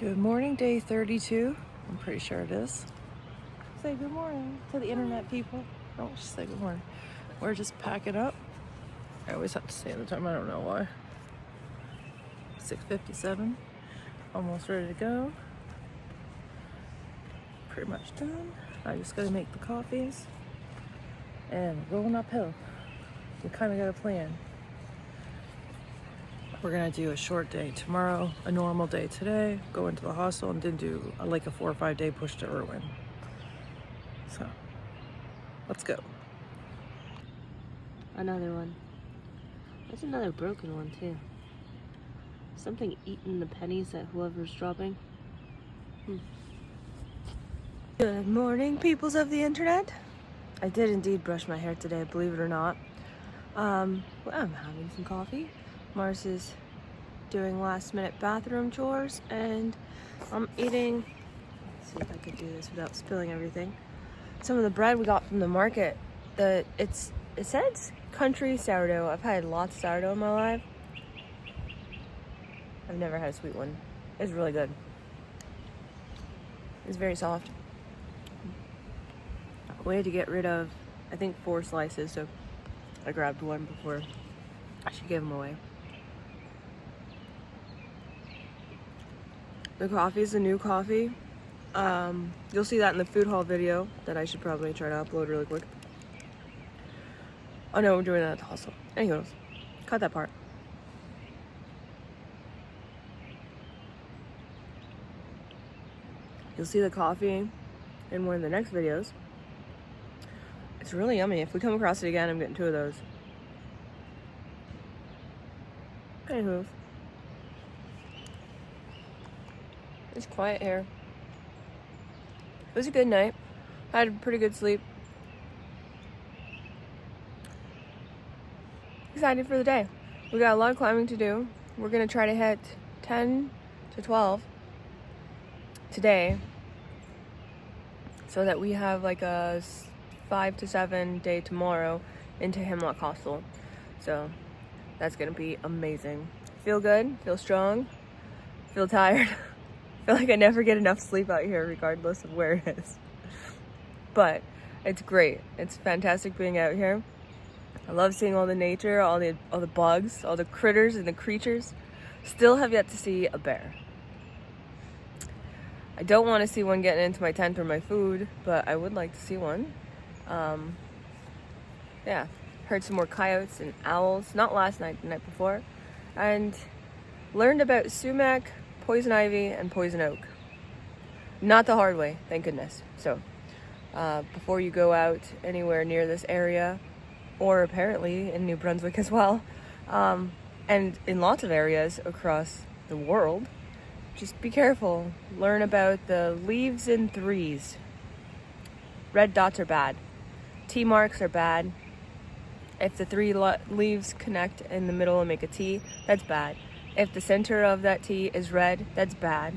Good morning, day 32. I'm pretty sure it is. Say good morning to the internet people. Don't just say good morning. We're just packing up. I always have to say the time, I don't know why. 6:57. Almost ready to go. Pretty much done. I just gotta make the coffees. And we're going uphill. We kind of got a plan. We're gonna do a short day tomorrow, a normal day today, go into the hostel, and then do a 4 or 5 day push to Irwin. So, let's go. Another one. That's another broken one too. Something eating the pennies that whoever's dropping. Good morning, peoples of the internet. I did indeed brush my hair today, believe it or not. I'm having some coffee. Mars is doing last minute bathroom chores, and I'm eating, let's see if I could do this without spilling everything, some of the bread we got from the market. It says country sourdough. I've had lots of sourdough in my life. I've never had a sweet one. It's really good. It's very soft. We had to get rid of, I think, 4 slices, so I grabbed one before I should give them away. The coffee is a new coffee. You'll see that in the food haul video that I should probably try to upload really quick. Oh no, we're doing that at the hostel. Anyways, cut that part. You'll see the coffee in one of the next videos. It's really yummy. If we come across it again, I'm getting 2 of those. Anywho. It's quiet here. It was a good night. I had a pretty good sleep. Excited for the day. We got a lot of climbing to do. We're gonna try to hit 10 to 12 today, so that we have like a 5 to 7 day tomorrow into Hemlock Hostel. So that's gonna be amazing. Feel good, feel strong, feel tired. Feel like I never get enough sleep out here regardless of where it is. But it's great. It's fantastic being out here. I love seeing all the nature, all the bugs, all the critters and the creatures. Still have yet to see a bear. I don't want to see one getting into my tent or my food, but I would like to see one. Yeah, heard some more coyotes and owls, not last night, the night before, and learned about sumac, poison ivy, and poison oak. Not the hard way, thank goodness. So, before you go out anywhere near this area, or apparently in New Brunswick as well, and in lots of areas across the world, just be careful. Learn about the leaves in threes. Red dots are bad. T marks are bad. If the 3 leaves connect in the middle and make a T, that's bad. If the center of that T is red, that's bad.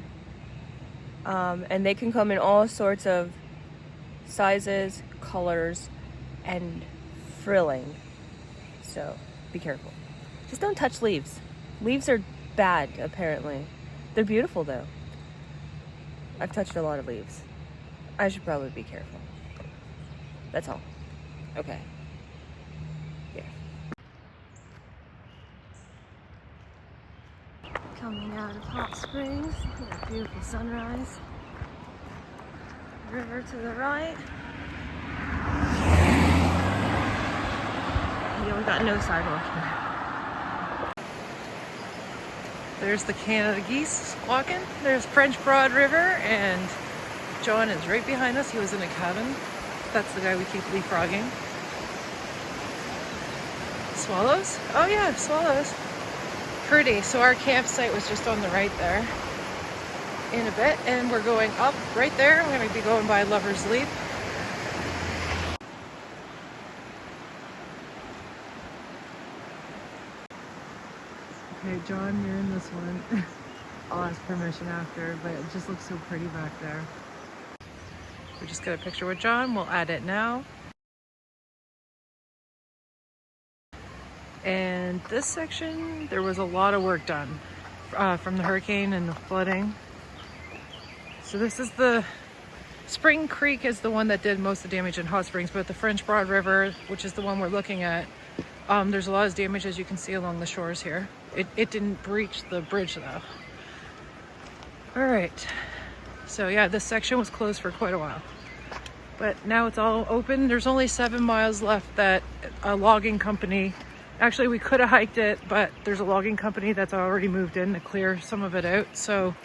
And they can come in all sorts of sizes, colors, and frilling. So be careful. Just don't touch leaves. Leaves are bad, apparently. They're beautiful, though. I've touched a lot of leaves. I should probably be careful. That's all. Okay. Yeah. Coming out of Hot Springs, a beautiful sunrise. River to the right. Yeah, we got no sidewalk here. There's the Canada geese walking. There's French Broad River, and John is right behind us. He was in a cabin. That's the guy we keep leapfrogging. Swallows? Oh yeah, swallows. Pretty. So our campsite was just on the right there. In a bit, and we're going up right there. I'm going to be going by Lover's Leap. Okay, John, you're in this one. I'll ask permission after, but it just looks so pretty back there. We just got a picture with John. We'll add it now. And this section, there was a lot of work done from the hurricane and the flooding. So this is the Spring Creek is the one that did most of the damage in Hot Springs, but the French Broad River, which is the one we're looking at, there's a lot of damage, as you can see, along the shores here. It didn't breach the bridge though. All right, so yeah, this section was closed for quite a while, but now it's all open. There's only 7 miles left that a logging company, actually we could have hiked it, but there's a logging company that's already moved in to clear some of it out. So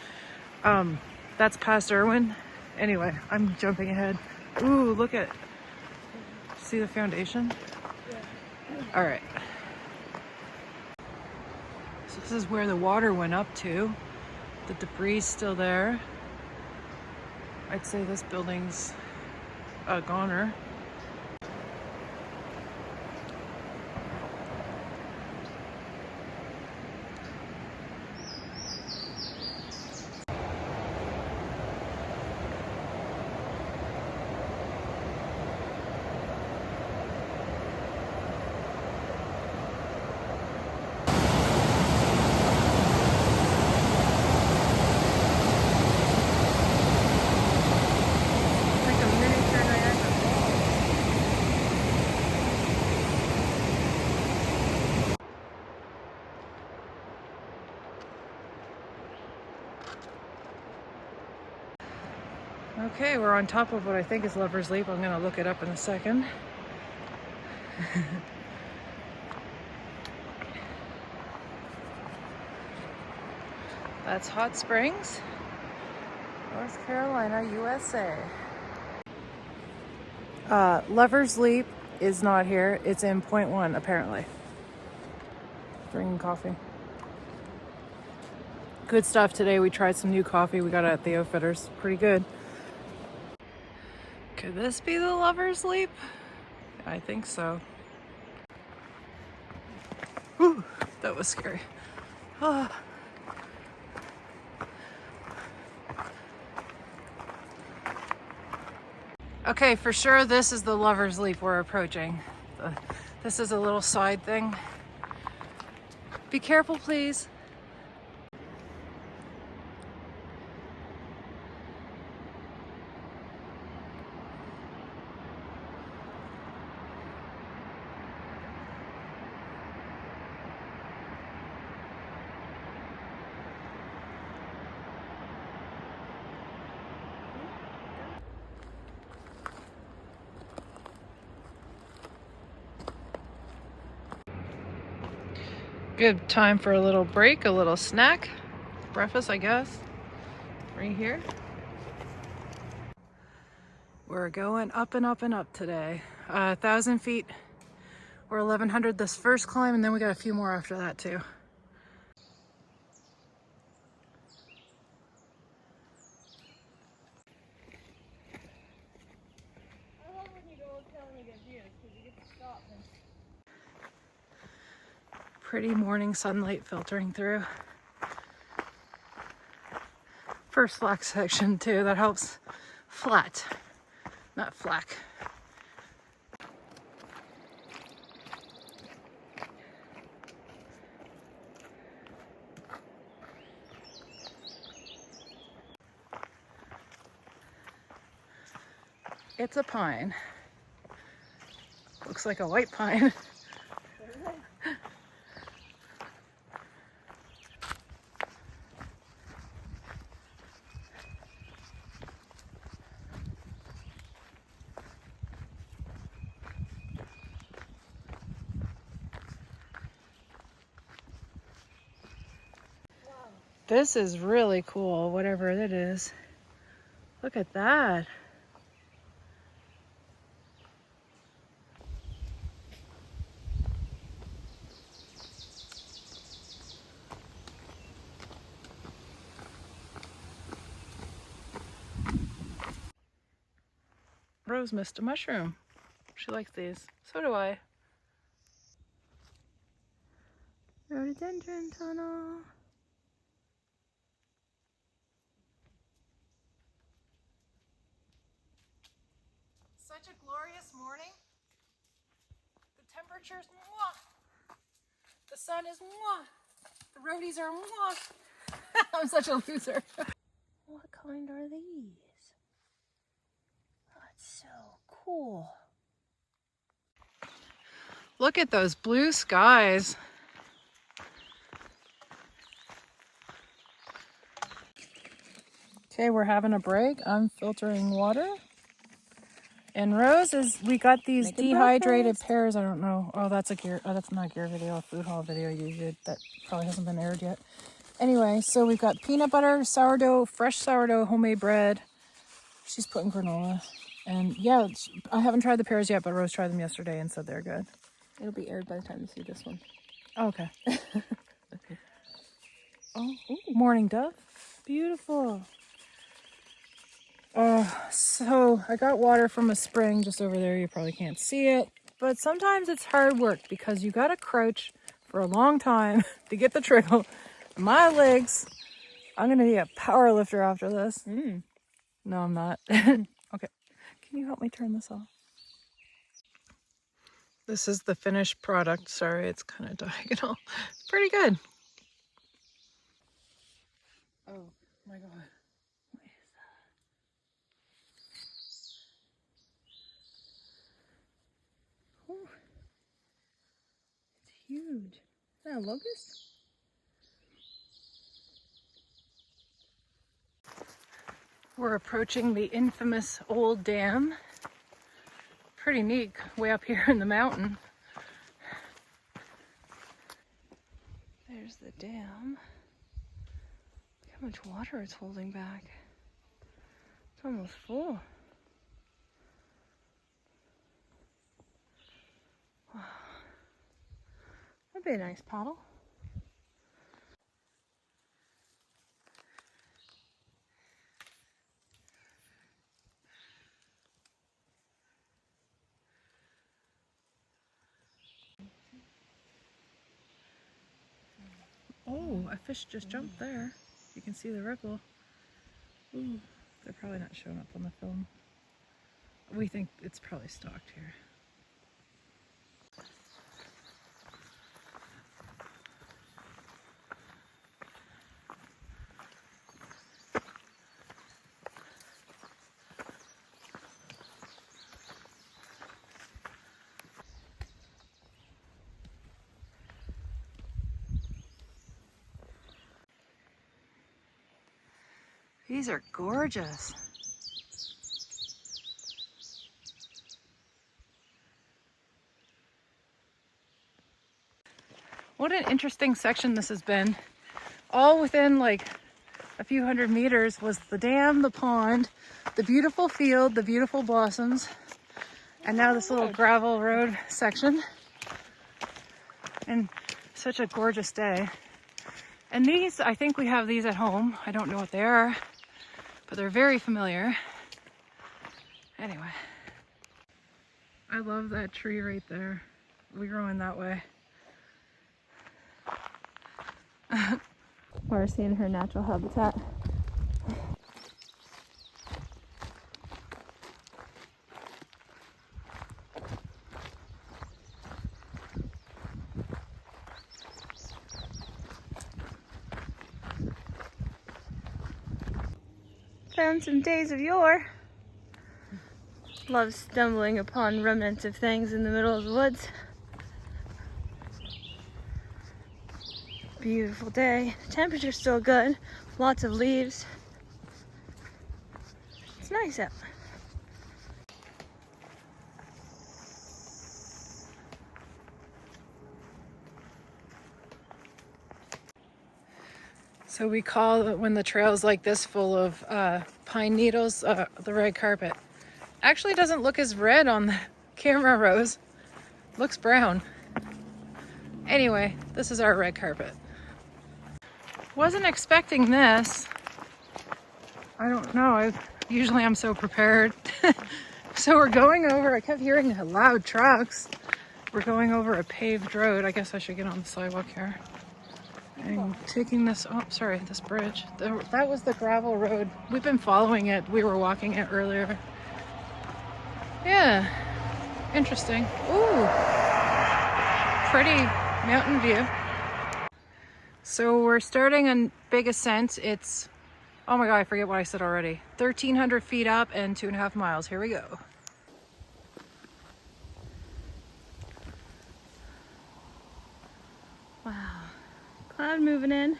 that's past Irwin. Anyway, I'm jumping ahead. Ooh, look at, see the foundation? Yeah. All right. So this is where the water went up to. The debris is still there. I'd say this building's a goner. Okay, we're on top of what I think is Lover's Leap. I'm gonna look it up in a second. That's Hot Springs, North Carolina, USA. Lover's Leap is not here. It's in Point One, apparently. Bringing coffee. Good stuff today. We tried some new coffee we got at the Outfitters. Pretty good. Could this be the Lover's Leap? I think so. Whew, that was scary. Ah. Okay, for sure this is the Lover's Leap we're approaching. This is a little side thing. Be careful, please. Good time for a little break, a little snack. Breakfast, I guess. Right here. We're going up and up and up today. 1,000 feet or 1,100 this first climb, and then we got a few more after that too. I love when you go uphill and you get views because you get to stop. Pretty morning sunlight filtering through. First flack section too, that helps. Flat, not flack. It's a pine. Looks like a white pine. This is really cool, whatever it is. Look at that. Rose missed a mushroom. She likes these. So do I. Rhododendron tunnel. Such a glorious morning. The temperature's mwah. The sun is mwah. The roadies are mwah. I'm such a loser. Look kind are these? That's so cool. Look at those blue skies. Okay, we're having a break. I'm filtering water. And Rose we got these Making dehydrated breakfast. pears. I don't know. Oh, that's that's not a gear video, a food haul video you did. That probably hasn't been aired yet. Anyway, so we've got peanut butter, sourdough, fresh sourdough, homemade bread. She's putting granola. And yeah, I haven't tried the pears yet, but Rose tried them yesterday and said they're good. It'll be aired by the time you see this one. Oh, okay. Oh, ooh, morning dove. Beautiful. So I got water from a spring just over there. You probably can't see it. But sometimes it's hard work because you got to crouch for a long time to get the trickle. My legs, I'm going to be a power lifter after this. No, I'm not. Okay. Can you help me turn this off? This is the finished product. Sorry, it's kind of diagonal. Pretty good. Oh my God. What is that? Oh, it's huge. Is that a locust? We're approaching the infamous old dam. Pretty neat, way up here in the mountain. There's the dam. Look how much water it's holding back. It's almost full. Wow. That'd be a nice paddle. Oh, a fish just jumped there. You can see the ripple. Ooh, they're probably not showing up on the film. We think it's probably stocked here. These are gorgeous. What an interesting section this has been. All within like a few hundred meters was the dam, the pond, the beautiful field, the beautiful blossoms, and now this little gravel road section. And such a gorgeous day. And these, I think we have these at home. I don't know what they are, but they're very familiar. Anyway, I love that tree right there. We're going that way. Marcy in her natural habitat. Found some days of yore. Love stumbling upon remnants of things in the middle of the woods. Beautiful day. Temperature's still good. Lots of leaves. It's nice out. So we call it, when the trail's like this full of pine needles, the red carpet. Actually doesn't look as red on the camera, Rose. Looks brown. Anyway, this is our red carpet. Wasn't expecting this. I don't know. Usually I'm so prepared. So we're going over, I kept hearing loud trucks. We're going over a paved road. I guess I should get on the sidewalk here. And taking this, oh, sorry, this bridge. That was the gravel road. We've been following it. We were walking it earlier. Yeah, interesting. Ooh, pretty mountain view. So we're starting a big ascent. It's Oh my God, I forget what I said already. 1,300 feet up and 2.5 miles. Here we go. Wow. Cloud moving in.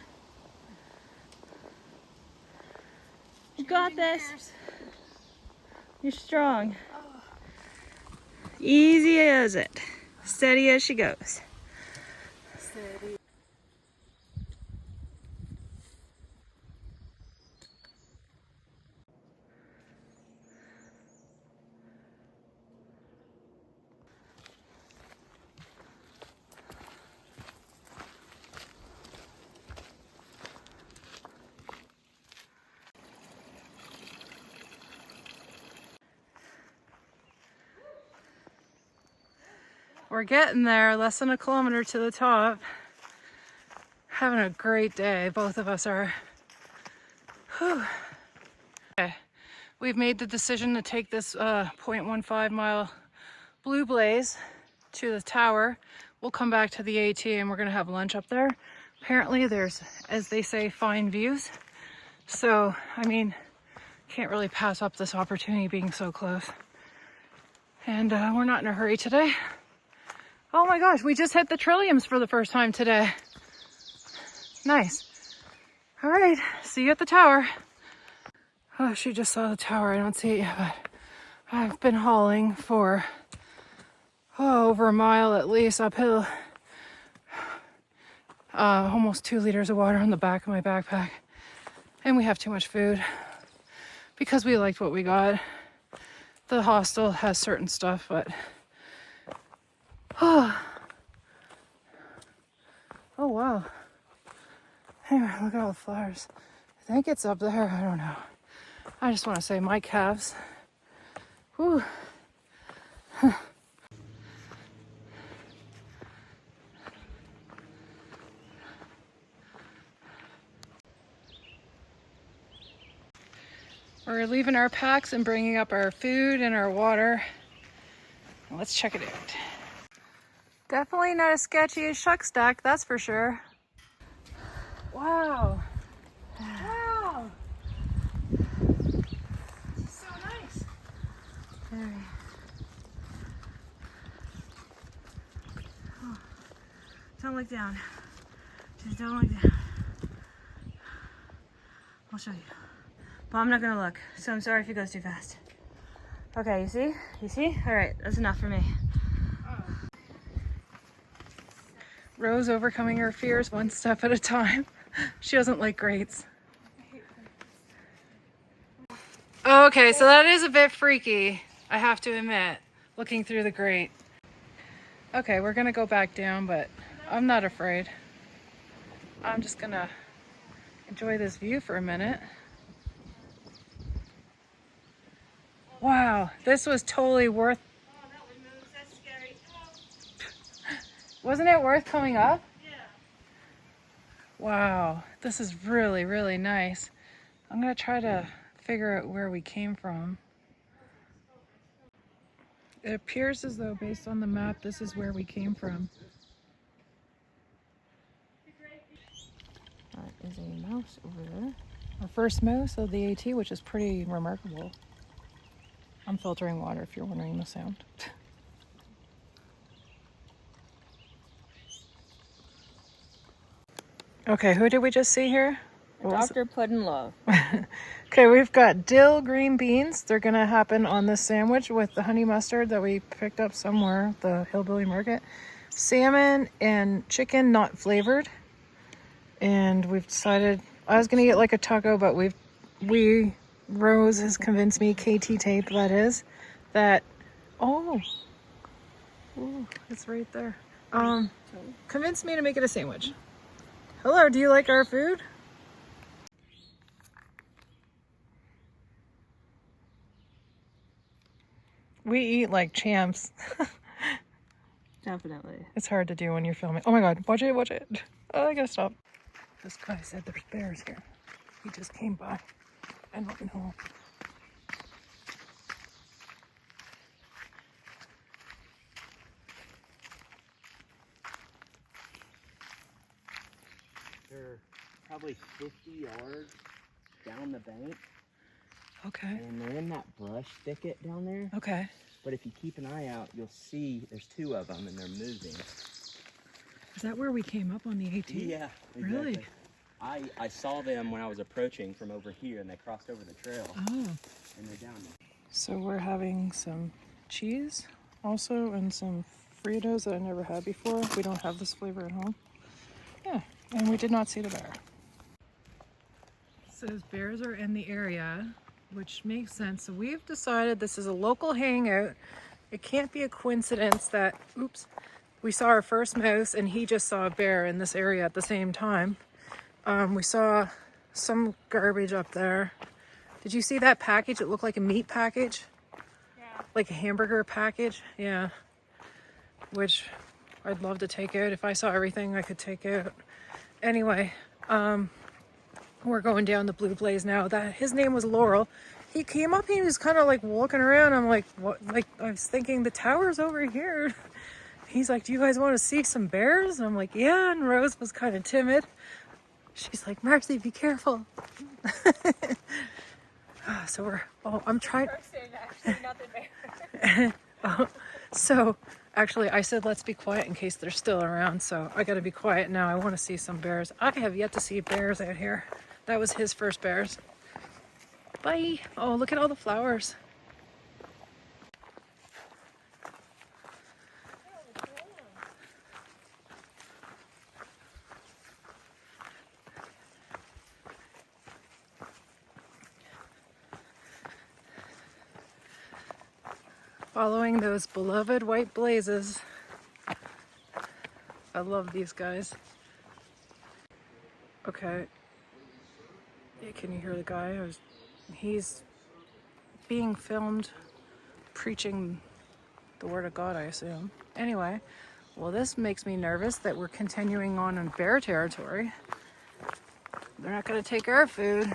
You got this. You're strong. Easy as it. Steady as she goes. Steady. We're getting there, less than a kilometer to the top. Having a great day, both of us are. Whew. Okay. We've made the decision to take this 0.15 mile Blue Blaze to the tower. We'll come back to the AT and we're gonna have lunch up there. Apparently there's, as they say, fine views. So, I mean, can't really pass up this opportunity being so close. And we're not in a hurry today. Oh my gosh, we just hit the trilliums for the first time today. Nice. All right, see you at the tower. Oh, she just saw the tower. I don't see it yet, but I've been hauling for over a mile at least uphill. Almost 2 liters of water on the back of my backpack. And we have too much food because we liked what we got. The hostel has certain stuff, but oh wow. Anyway, look at all the flowers. I think it's up there. I don't know. I just want to say my calves. Whew. We're leaving our packs and bringing up our food and our water. Let's check it out. Definitely not as sketchy as Shuck Stack, that's for sure. Wow. Wow. This is so nice. Very. Oh. Don't look down. Just don't look down. I'll show you. But I'm not gonna look, so I'm sorry if it goes too fast. Okay, you see? You see? All right, that's enough for me. Rose overcoming her fears one step at a time. She doesn't like grates. Okay, so that is a bit freaky, I have to admit, looking through the grate. Okay, we're gonna go back down, but I'm not afraid. I'm just gonna enjoy this view for a minute. Wow, this was totally worth... Oh, that one moves. That's scary. Wasn't it worth coming up? Yeah. Wow, this is really, really nice. I'm gonna try to figure out where we came from. It appears as though, based on the map, this is where we came from. That is a mouse over there. Our first mouse of the AT, which is pretty remarkable. I'm filtering water if you're wondering the sound. Okay, who did we just see here? Dr. Puddin' Okay, we've got dill green beans. They're gonna happen on this sandwich with the honey mustard that we picked up somewhere, the Hillbilly Market. Salmon and chicken, not flavored. And we've decided, I was gonna get like a taco, but Rose has convinced me, KT tape that is, that, oh, ooh, it's right there. Convinced me to make it a sandwich. Hello, do you like our food? We eat like champs. Definitely. It's hard to do when you're filming. Oh my God, watch it, watch it. Oh, I gotta stop. This guy said there's bears here. He just came by. I don't know. They're probably 50 yards down the bank. Okay. And they're in that brush thicket down there. Okay. But if you keep an eye out, you'll see there's 2 of them and they're moving. Is that where we came up on the 18th? Yeah, exactly. Really? I saw them when I was approaching from over here, and they crossed over the trail. Oh. And they're down there. So we're having some cheese also and some Fritos that I never had before. We don't have this flavor at home. Yeah, and we did not see the bear. It says bears are in the area, which makes sense. So we've decided this is a local hangout. It can't be a coincidence that, oops, we saw our first mouse and he just saw a bear in this area at the same time. We saw some garbage up there. Did you see that package? It looked like a meat package. Yeah. Like a hamburger package. Yeah. Which I'd love to take out. If I saw everything I could take out. Anyway, we're going down the Blue Blaze now. His name was Laurel. He came up, he was kind of like walking around. I'm like, what? Like, I was thinking the tower's over here. He's like, do you guys want to see some bears? And I'm like, yeah. And Rose was kind of timid. She's like, Marcy, be careful. So we're, I'm trying. So actually I said, let's be quiet in case they're still around. So I got to be quiet now. I want to see some bears. I have yet to see bears out here. That was his first bears. Bye. Oh, look at all the flowers. Following those beloved white blazes. I love these guys. Okay. Yeah, can you hear the guy? He's being filmed preaching the word of God, I assume. Anyway, well, this makes me nervous that we're continuing on in bear territory. They're not going to take our food.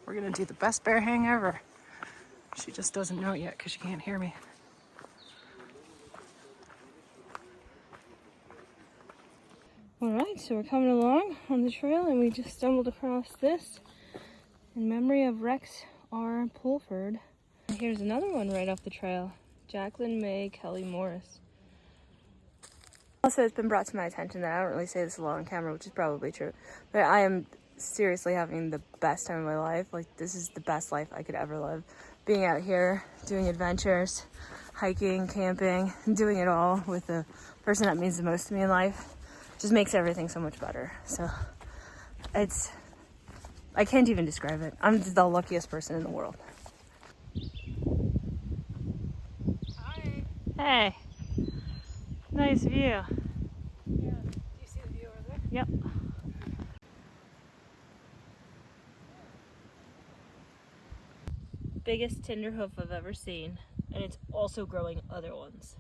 We're going to do the best bear hang ever. She just doesn't know it yet because she can't hear me. Alright, so we're coming along on the trail and we just stumbled across this in memory of Rex R. Pulford. And here's another one right off the trail. Jacqueline May Kelly Morris. Also, it's been brought to my attention that I don't really say this a lot on camera, which is probably true, but I am seriously having the best time of my life. Like, this is the best life I could ever live. Being out here, doing adventures, hiking, camping, and doing it all with the person that means the most to me in life just makes everything so much better. So I can't even describe it. I'm the luckiest person in the world. Hi. Hey. Nice view. Yeah. Do you see the view over there? Yep. Biggest tinder hoof I've ever seen, and it's also growing other ones.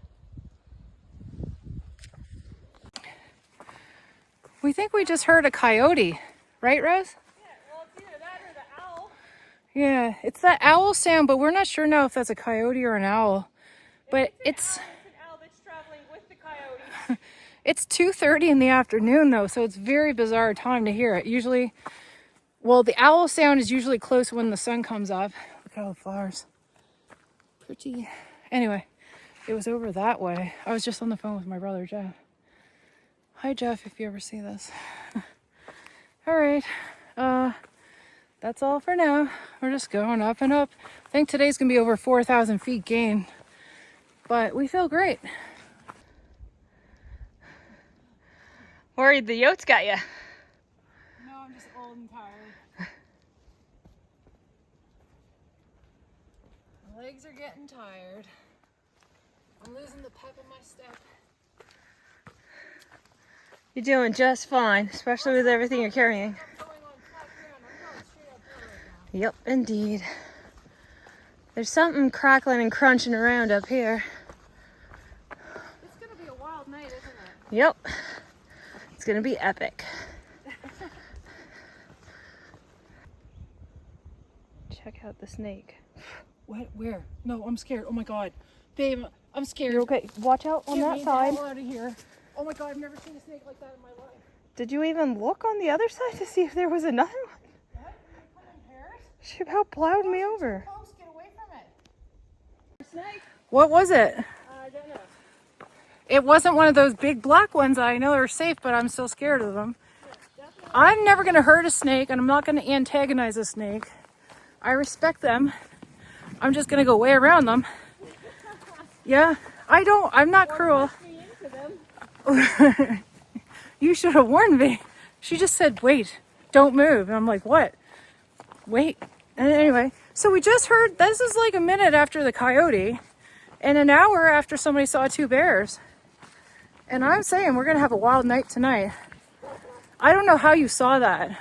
We think we just heard a coyote, right, Rose? Yeah, well, it's either that or the owl. Yeah, it's that owl sound, but we're not sure now if that's a coyote or an owl. But It's an owl that's traveling with the coyote. it's 2:30 in the afternoon though, so it's a very bizarre time to hear it. Usually, well, the owl sound is usually close when the sun comes up. Look at all the flowers. Pretty. Anyway, it was over that way. I was just on the phone with my brother, Jeff. Hi, Jeff, if you ever see this. All right. That's all for now. We're just going up and up. I think today's gonna be over 4,000 feet gain, but we feel great. Worried the yotes got you. No, I'm just old and tired. My legs are getting tired. I'm losing the pep in my step. You're doing just fine, especially with everything you're carrying. I'm going on flat ground. I'm going straight uphill right now. Yep, indeed. There's something crackling and crunching around up here. It's gonna be a wild night, isn't it? Yep. It's gonna be epic. Check out the snake. What? Where? No, I'm scared. Oh my god. Babe, I'm scared. You're okay. Watch out on Get that me side. the hell out of here. Oh my god, I've never seen a snake like that in my life. Did you even look on the other side to see if there was another one? What? Did you come in here? She about plowed me over. Get away from it. What was it? I don't know. It wasn't one of those big black ones. I know they're safe, but I'm still scared of them. I'm never going to hurt a snake, and I'm not going to antagonize a snake. I respect them. I'm just going to go way around them. Yeah, I'm not cruel. You should have warned me. She just said, wait, don't move. And I'm like, what? Wait. And anyway, so we just heard, this is like a minute after the coyote and an hour after somebody saw 2 bears. And I'm saying we're going to have a wild night tonight. I don't know how you saw that.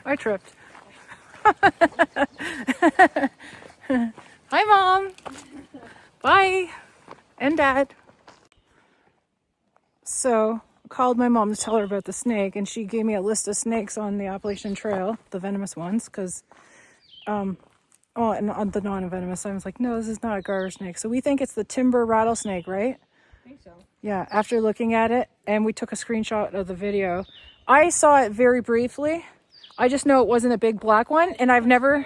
I tripped. Hi, Mom. Bye. And Dad. So, I called my mom to tell her about the snake, and she gave me a list of snakes on the Appalachian Trail, the venomous ones, because, and on the non-venomous, I was like, no, this is not a garter snake. So we think it's the timber rattlesnake, right? I think so. Yeah, after looking at it, and we took a screenshot of the video. I saw it very briefly. I just know it wasn't a big black one, and I've never...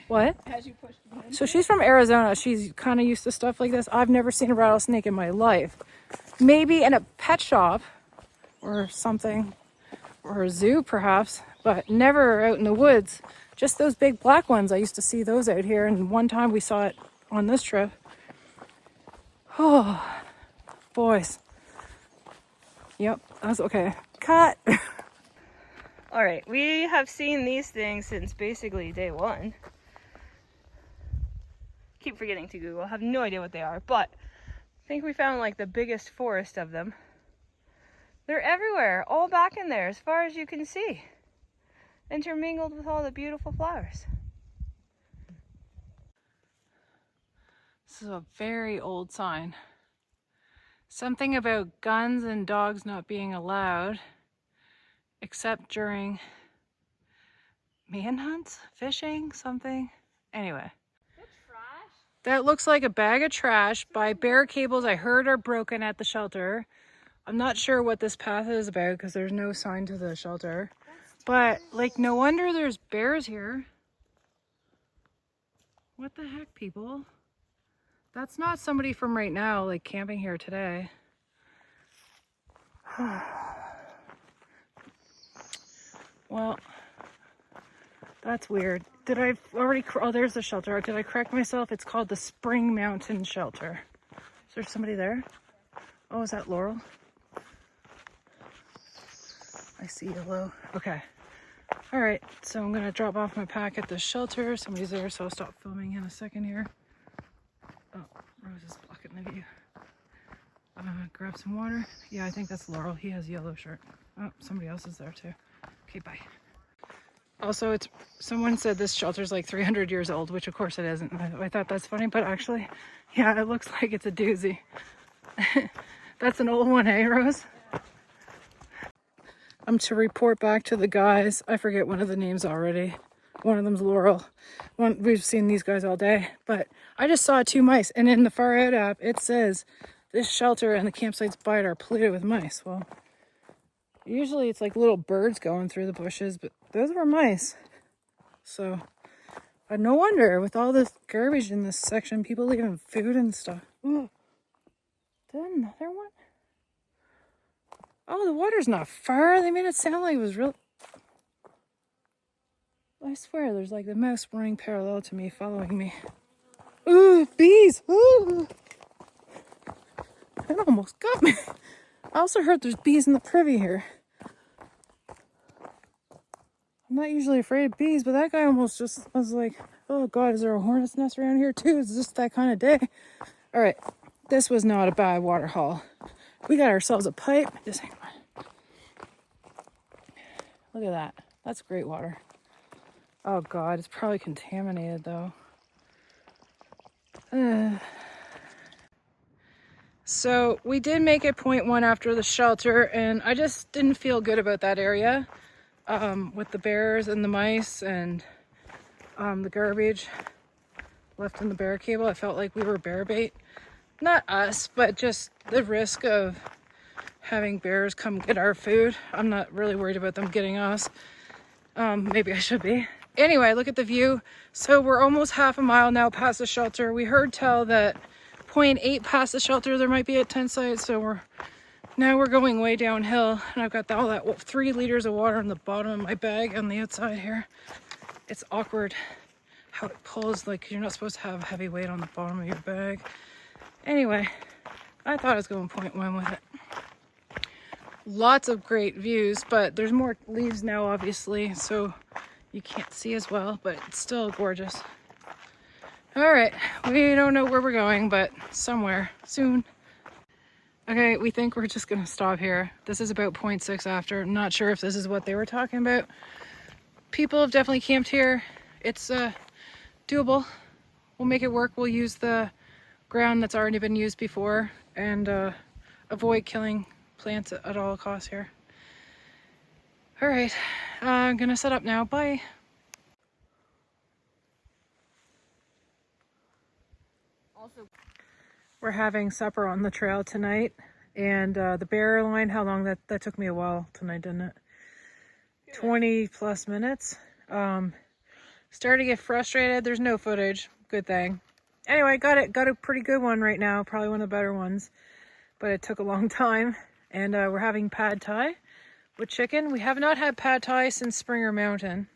What? As you pushed me in. So she's from Arizona. She's kind of used to stuff like this. I've never seen a rattlesnake in my life. Maybe in a pet shop or something, or a zoo perhaps, but never out in the woods. Just those big black ones. I used to see those out here, and one time we saw it on this trip. Oh, boys. Yep, that's okay. Cut. All right, we have seen these things since basically day 1. Keep forgetting to Google. I have no idea what they are, but I think we found like the biggest forest of them. They're everywhere, all back in there as far as you can see, intermingled with all the beautiful flowers. This is a very old sign. Something about guns and dogs not being allowed, except during manhunts, fishing, something. Anyway. That looks like a bag of trash by bear cables I heard are broken at the shelter. I'm not sure what this path is about because there's no sign to the shelter. But, like, no wonder there's bears here. What the heck, people? That's not somebody from right now, like, camping here today. Well, that's weird. Did I already... Oh, there's the shelter. Did I correct myself? It's called the Spring Mountain Shelter. Is there somebody there? Oh, is that Laurel? I see yellow. Okay. All right. So I'm going to drop off my pack at the shelter. Somebody's there, so I'll stop filming in a second here. Oh, Rose is blocking the view. Grab some water. Yeah, I think that's Laurel. He has a yellow shirt. Oh, somebody else is there too. Okay, bye. Also, someone said this shelter's like 300 years old, which of course it isn't. I thought that's funny, but actually, yeah, it looks like it's a doozy. That's an old one, eh, Rose? I'm to report back to the guys. I forget one of the names already. One of them's Laurel. We've seen these guys all day, but I just saw 2 mice, and in the Far Out app, it says this shelter and the campsites by it are polluted with mice. Well, usually it's like little birds going through the bushes, but those were mice. So, no wonder with all this garbage in this section, people leaving food and stuff. Ooh, another one? Oh, the water's not far. They made it sound like it was real. I swear there's like the mouse running parallel to me, following me. Ooh, bees! Ooh! That almost got me. I also heard there's bees in the privy here. I'm not usually afraid of bees, but that guy almost just was like, oh God, is there a hornet's nest around here too? Is this that kind of day? All right, this was not a bad water haul. We got ourselves a pipe. Just hang on. Look at that. That's great water. Oh God, it's probably contaminated though. So we did make it 0.1 after the shelter, and I just didn't feel good about that area with the bears and the mice and the garbage left in the bear cable. I felt like we were bear bait. Not us, but just the risk of having bears come get our food. I'm not really worried about them getting us. Maybe I should be. Anyway, look at the view. So we're almost half a mile now past the shelter. We heard tell that 0.8 past the shelter there might be a tent site, so we're going way downhill, and I've got all that 3 liters of water in the bottom of my bag on the outside here. It's awkward how it pulls, like you're not supposed to have heavy weight on the bottom of your bag. Anyway, I thought I was going 0.1 with it. Lots of great views, but there's more leaves now obviously, so you can't see as well, but it's still gorgeous. All right, we don't know where we're going, but somewhere soon. Okay, we think we're just gonna stop here. This is about 0.6 after. I'm not sure if this is what they were talking about. People have definitely camped here. It's doable. We'll make it work. We'll use the ground that's already been used before and avoid killing plants at all costs here. All right, I'm gonna set up now. Bye. We're having supper on the trail tonight, and the bear line, how long that took me a while tonight, didn't it? 20 plus minutes. Starting to get frustrated. There's no footage. Good thing. Anyway, got a pretty good one right now, probably one of the better ones, but it took a long time. And we're having pad thai with chicken. We have not had pad thai since Springer Mountain.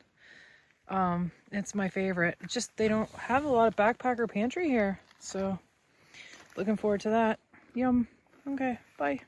It's my favorite. It's just they don't have a lot of backpacker pantry here, so looking forward to that. Yum. Okay, bye.